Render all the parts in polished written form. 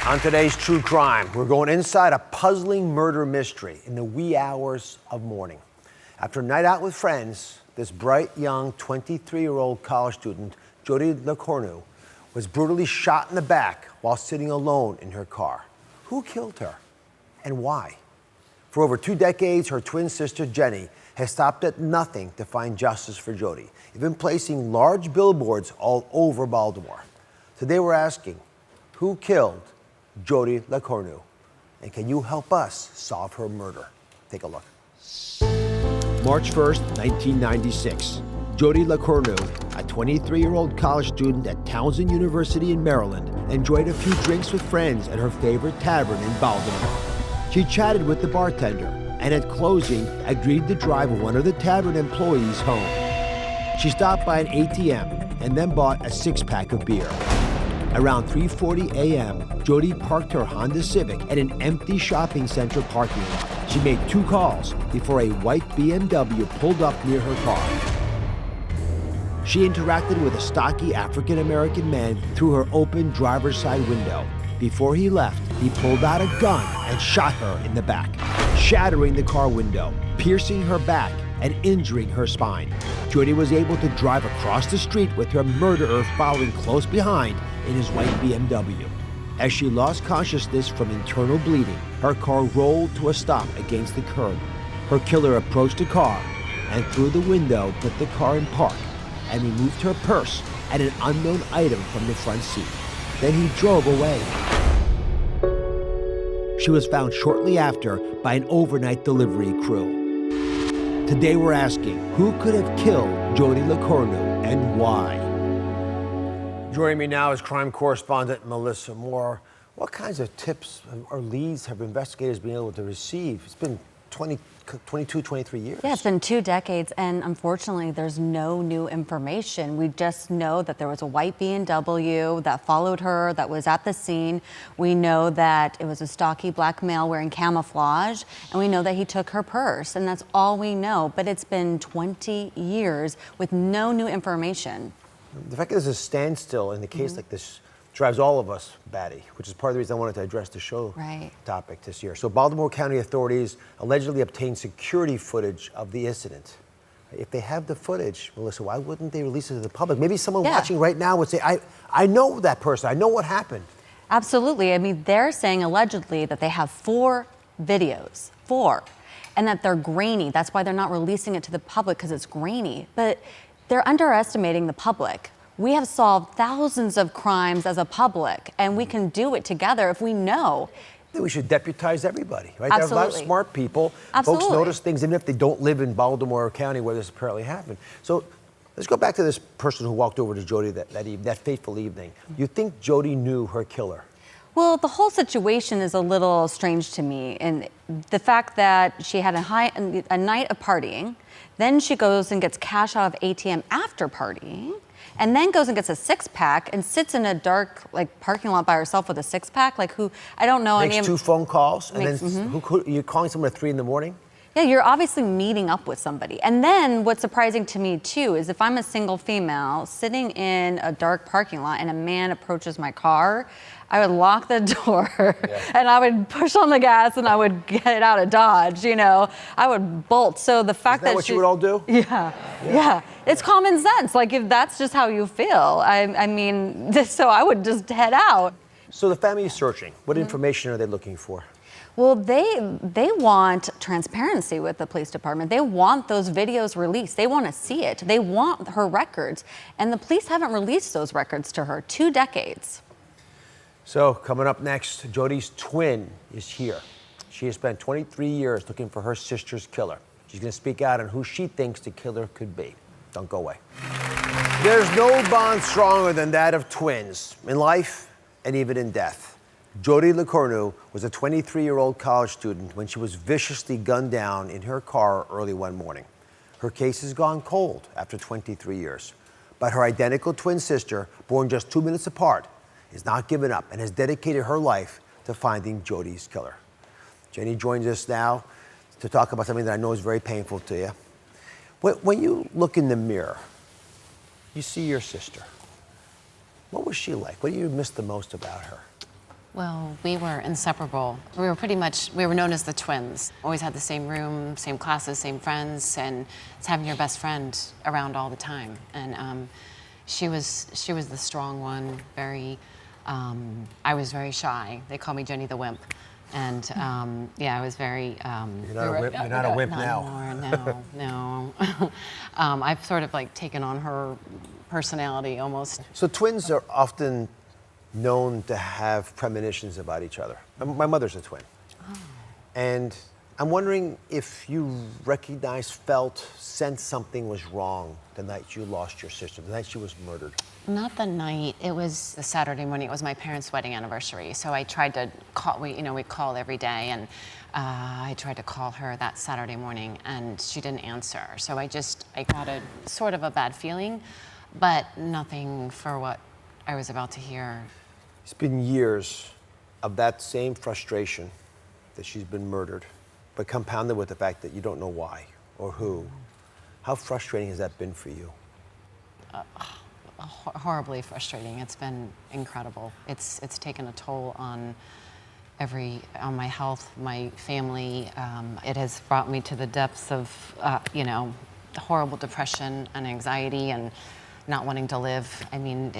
On today's True Crime, we're going inside a puzzling murder mystery in the wee hours of morning. After a night out with friends, this bright, young 23-year-old college student, Jody LeCornu, was brutally shot in the back while sitting alone in her car. Who killed her and why? For over 2 decades, her twin sister, Jenny, has stopped at nothing to find justice for Jody, even placing large billboards all over Baltimore. Today we're asking, who killed Jody LeCornu? And can you help us solve her murder? Take a look. March 1st, 1996. Jody LeCornu, a 23-year-old college student at Townsend University in Maryland, enjoyed a few drinks with friends at her favorite tavern in Baltimore. She chatted with the bartender and at closing agreed to drive one of the tavern employees home. She stopped by an ATM and then bought a 6-pack of beer. Around 3:40 a.m., Jody parked her Honda Civic at an empty shopping center parking lot. She made 2 calls before a white BMW pulled up near her car. She interacted with a stocky African-American man through her open driver's side window. Before he left, he pulled out a gun and shot her in the back, shattering the car window, piercing her back, and injuring her spine. Jody was able to drive across the street with her murderer following close behind in his white BMW. As she lost consciousness from internal bleeding, her car rolled to a stop against the curb. Her killer approached the car and through the window put the car in park and removed her purse and an unknown item from the front seat. Then he drove away. She was found shortly after by an overnight delivery crew. Today we're asking, who could have killed Jody LeCornu and why? Joining me now is crime correspondent Melissa Moore. What kinds of tips or leads have investigators been able to receive? It's been 22, 23 years. Yeah, it's been 2 decades, and unfortunately, there's no new information. We just know that there was a white BMW that followed her, that was at the scene. We know that it was a stocky black male wearing camouflage, and we know that he took her purse, and that's all we know. But it's been 20 years with no new information. The fact that there's a standstill in the case like this drives all of us batty, which is part of the reason I wanted to address the show topic this year. So Baltimore County authorities allegedly obtained security footage of the incident. If they have the footage, Melissa, why wouldn't they release it to the public? Maybe someone watching right now would say, I know that person, I know what happened. Absolutely. I mean, they're saying allegedly that they have 4 videos, 4, and that they're grainy. That's why they're not releasing it to the public, because it's grainy. But they're underestimating the public. We have solved thousands of crimes as a public, and we can do it together if we know. Then we should deputize everybody, right? Absolutely. There are a lot of smart people. Absolutely. Folks notice things even if they don't live in Baltimore County where this apparently happened. So let's go back to this person who walked over to Jody that fateful evening. You think Jody knew her killer? Well, the whole situation is a little strange to me, and the fact that she had a night of partying, then she goes and gets cash out of ATM after partying, and then goes and gets a 6-pack and sits in a dark parking lot by herself with a 6-pack. Like, who? I don't know. Makes 2 phone calls, and then you're calling someone at 3 in the morning? Yeah, you're obviously meeting up with somebody. And then what's surprising to me too is if I'm a single female sitting in a dark parking lot and a man approaches my car, I would lock the door and I would push on the gas and I would get it out of Dodge, you know. I would bolt. So the fact that what you would all do? Yeah. It's common sense. Like, if that's just how you feel, I mean, so I would just head out. So the family is searching. What information are they looking for? Well, they want transparency with the police department. They want those videos released. They want to see it. They want her records. And the police haven't released those records to her. 2 decades. So coming up next, Jody's twin is here. She has spent 23 years looking for her sister's killer. She's going to speak out on who she thinks the killer could be. Don't go away. There's no bond stronger than that of twins, in life and even in death. Jody LeCornu was a 23-year-old college student when she was viciously gunned down in her car early one morning. Her case has gone cold after 23 years. But her identical twin sister, born just 2 minutes apart, is not giving up and has dedicated her life to finding Jody's killer. Jenny joins us now to talk about something that I know is very painful to you. When you look in the mirror, you see your sister. What was she like? What do you miss the most about her? Well, we were inseparable. We were known as the twins. Always had the same room, same classes, same friends, and it's having your best friend around all the time. And she was the strong one, I was very shy. They call me Jenny the Wimp. And yeah, I was very... You're not a wimp now. Not anymore, no. I've sort of like taken on her personality almost. So twins are often known to have premonitions about each other. My mother's a twin. Oh. And I'm wondering if you recognized, felt, sensed something was wrong the night you lost your sister, the night she was murdered. Not the night. It was the Saturday morning. It was my parents' wedding anniversary. So I tried to call, we call every day, and I tried to call her that Saturday morning, and she didn't answer. So I got a sort of a bad feeling, but nothing for what I was about to hear. It's been years of that same frustration that she's been murdered, but compounded with the fact that you don't know why or who. How frustrating has that been for you? Horribly frustrating. It's been incredible. It's taken a toll on my health, my family. It has brought me to the depths of, horrible depression and anxiety and not wanting to live. I mean,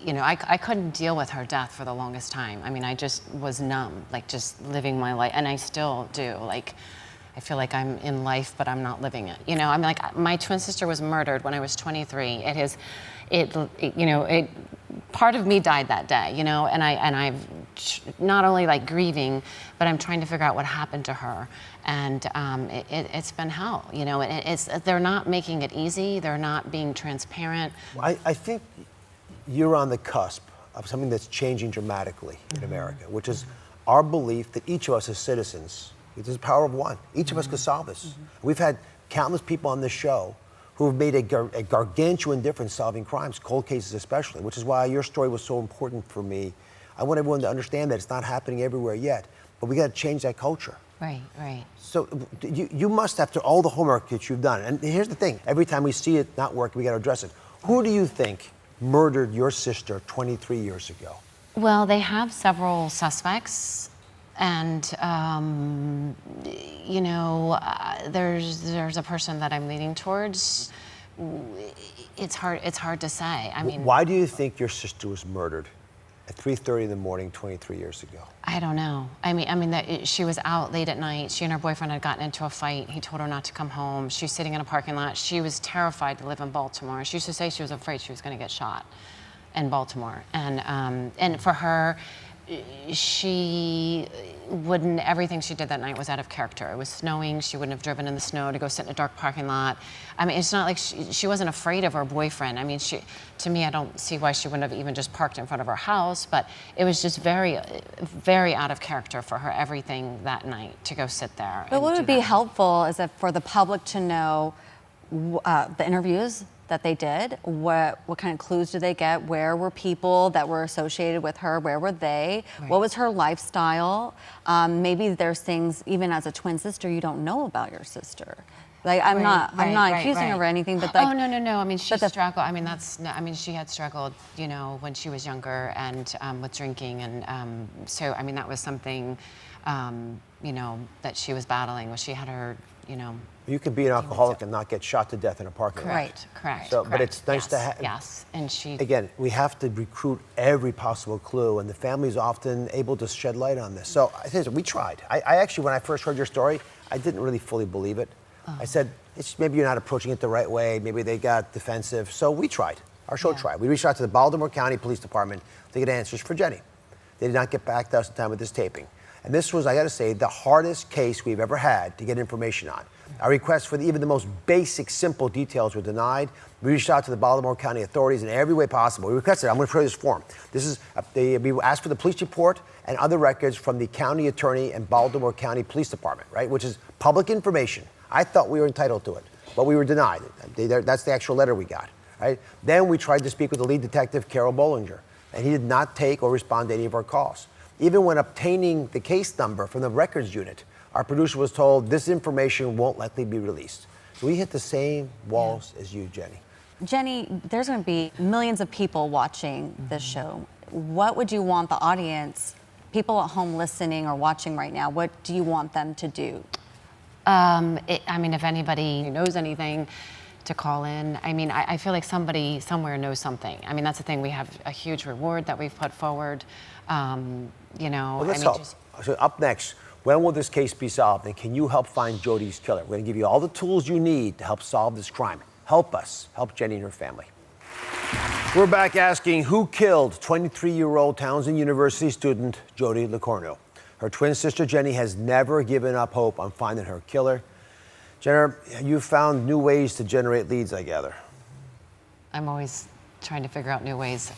I couldn't deal with her death for the longest time. I mean, I just was numb, like just living my life, and I still do. Like, I feel like I'm in life, but I'm not living it. I'm like, my twin sister was murdered when I was 23. Part of me died that day, and I'm not only like grieving, but I'm trying to figure out what happened to her. And it's been hell, they're not making it easy. They're not being transparent. I think you're on the cusp of something that's changing dramatically in America, which is our belief that each of us as citizens, there's the power of one. Each of us could solve this. We've had countless people on this show who have made a gargantuan difference solving crimes, cold cases especially, which is why your story was so important for me. I want everyone to understand that it's not happening everywhere yet, but we got to change that culture. Right, right. So you must, after all the homework that you've done, and here's the thing, every time we see it not working, we got to address it. Who do you think murdered your sister 23 years ago? Well, they have several suspects. And there's a person that I'm leaning towards. It's hard to say. I mean, why do you think your sister was murdered at 3:30 in the morning 23 years ago? I don't know. I mean she was out late at night. She and her boyfriend had gotten into a fight. He told her not to come home. She was sitting in a parking lot. She was terrified to live in Baltimore. She used to say she was afraid she was going to get shot in Baltimore. And for her, everything she did that night was out of character. It was snowing. She wouldn't have driven in the snow to go sit in a dark parking lot. I mean, it's not like she wasn't afraid of her boyfriend. I mean, to me, I don't see why she wouldn't have even just parked in front of her house, but it was just very, very out of character for her, everything that night, to go sit there. But what would be helpful is that for the public to know the interviews that they did, what kind of clues did they get? Where were people that were associated with her? Where were they? Right. What was her lifestyle? Maybe there's things, even as a twin sister, you don't know about your sister. Like, I'm not accusing her of anything, but like. Oh, no. I mean, she struggled. I mean, she had struggled, when she was younger and with drinking. And so, I mean, that was something, that she was battling. She had her, You could be an alcoholic and not get shot to death in a parking lot. Correct. So, but it's nice to have. Yes, and she. Again, we have to recruit every possible clue, and the family's often able to shed light on this. So I think we tried. I actually, when I first heard your story, I didn't really fully believe it. I said, maybe you're not approaching it the right way. Maybe they got defensive. So we tried. Our show tried. We reached out to the Baltimore County Police Department to get answers for Jenny. They did not get back to us in time with this taping. And this was, I got to say, the hardest case we've ever had to get information on. Our requests for even the most basic, simple details were denied. We reached out to the Baltimore County authorities in every way possible. We requested, I'm going to show you this form. This is, we asked for the police report and other records from the county attorney and Baltimore County Police Department, right, which is public information. I thought we were entitled to it, but we were denied. That's the actual letter we got, right? Then we tried to speak with the lead detective, Carol Bollinger, and he did not take or respond to any of our calls. Even when obtaining the case number from the records unit, our producer was told this information won't likely be released. So we hit the same walls as you, Jenny. Jenny, there's going to be millions of people watching this show. What would you want the audience people at home listening or watching right now, what do you want them to do? I mean, if anybody knows anything, to call in. I mean, I feel like somebody somewhere knows something. I mean, that's the thing. We have a huge reward that we've put forward. You know, Well, let's I mean, help. So up next, when will this case be solved? And can you help find Jody's killer? We're going to give you all the tools you need to help solve this crime. Help us. Help Jenny and her family. We're back asking who killed 23-year-old Townsend University student Jody LeCornu. Her twin sister Jenny has never given up hope on finding her killer. Jennifer, you found new ways to generate leads, I gather. I'm always trying to figure out new ways.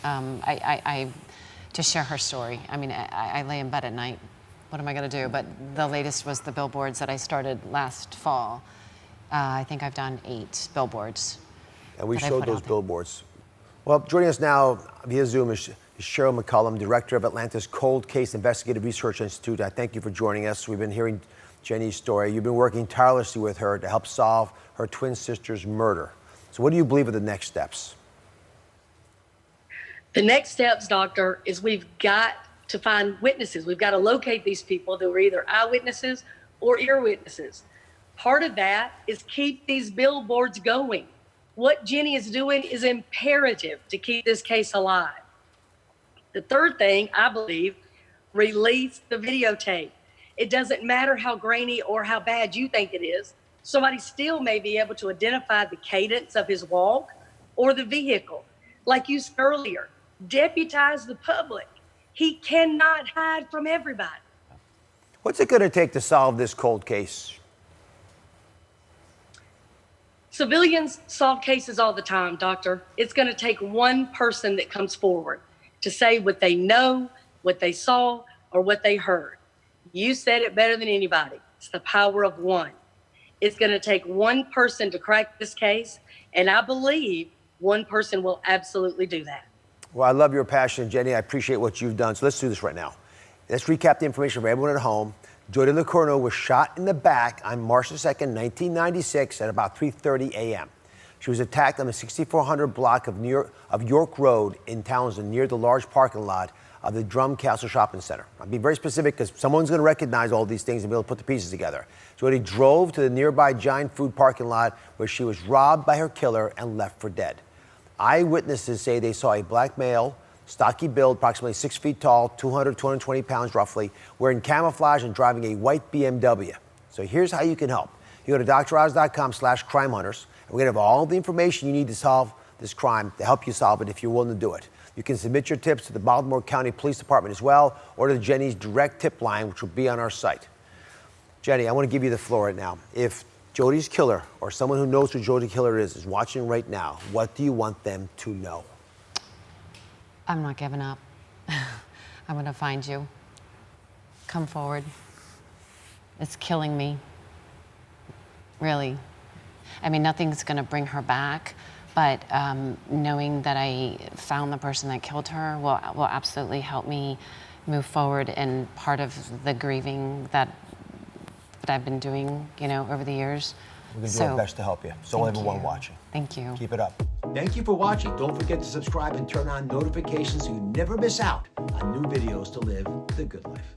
To share her story. I mean, I lay in bed at night. What am I going to do? But the latest was the billboards that I started last fall. I think I've done 8 billboards. And we showed those billboards. Well, joining us now via Zoom is Cheryl McCollum, Director of Atlanta's Cold Case Investigative Research Institute. I thank you for joining us. We've been hearing Jenny's story. You've been working tirelessly with her to help solve her twin sister's murder. So what do you believe are the next steps? The next steps, Doctor, is we've got to find witnesses. We've got to locate these people that were either eyewitnesses or ear witnesses. Part of that is keep these billboards going. What Jenny is doing is imperative to keep this case alive. The third thing, I believe, release the videotape. It doesn't matter how grainy or how bad you think it is. Somebody still may be able to identify the cadence of his walk or the vehicle. Like you said earlier, deputize the public. He cannot hide from everybody. What's it going to take to solve this cold case? Civilians solve cases all the time, Doctor. It's going to take one person that comes forward to say what they know, what they saw, or what they heard. You said it better than anybody. It's the power of one. It's going to take one person to crack this case, and I believe one person will absolutely do that. Well, I love your passion, Jenny. I appreciate what you've done. So let's do this right now. Let's recap the information for everyone at home. Jody LeCornu was shot in the back on March 2nd, 1996 at about 3:30 a.m. She was attacked on the 6400 block of York Road in Townsend near the large parking lot of the Drum Castle Shopping Center. I'll be very specific because someone's going to recognize all these things and be able to put the pieces together. Jody drove to the nearby Giant Food parking lot where she was robbed by her killer and left for dead. Eyewitnesses say they saw a black male, stocky build, approximately 6 feet tall, 220 pounds roughly, wearing camouflage and driving a white BMW. So here's how you can help. You go to droz.com/crime hunters, and we're going to have all the information you need to solve this crime to help you solve it if you're willing to do it. You can submit your tips to the Baltimore County Police Department as well, or to Jenny's direct tip line, which will be on our site. Jenny, I want to give you the floor right now. If Jody's killer, or someone who knows who Jody's killer is watching right now, what do you want them to know? I'm not giving up. I'm going to find you. Come forward. It's killing me. Really. I mean, nothing's going to bring her back, but knowing that I found the person that killed her will absolutely help me move forward in part of the grieving that I've been doing, you know, over the years. We're going to do our best to help you. So everyone watching. Thank you. Keep it up. Thank you for watching. Don't forget to subscribe and turn on notifications so you never miss out on new videos to live the good life.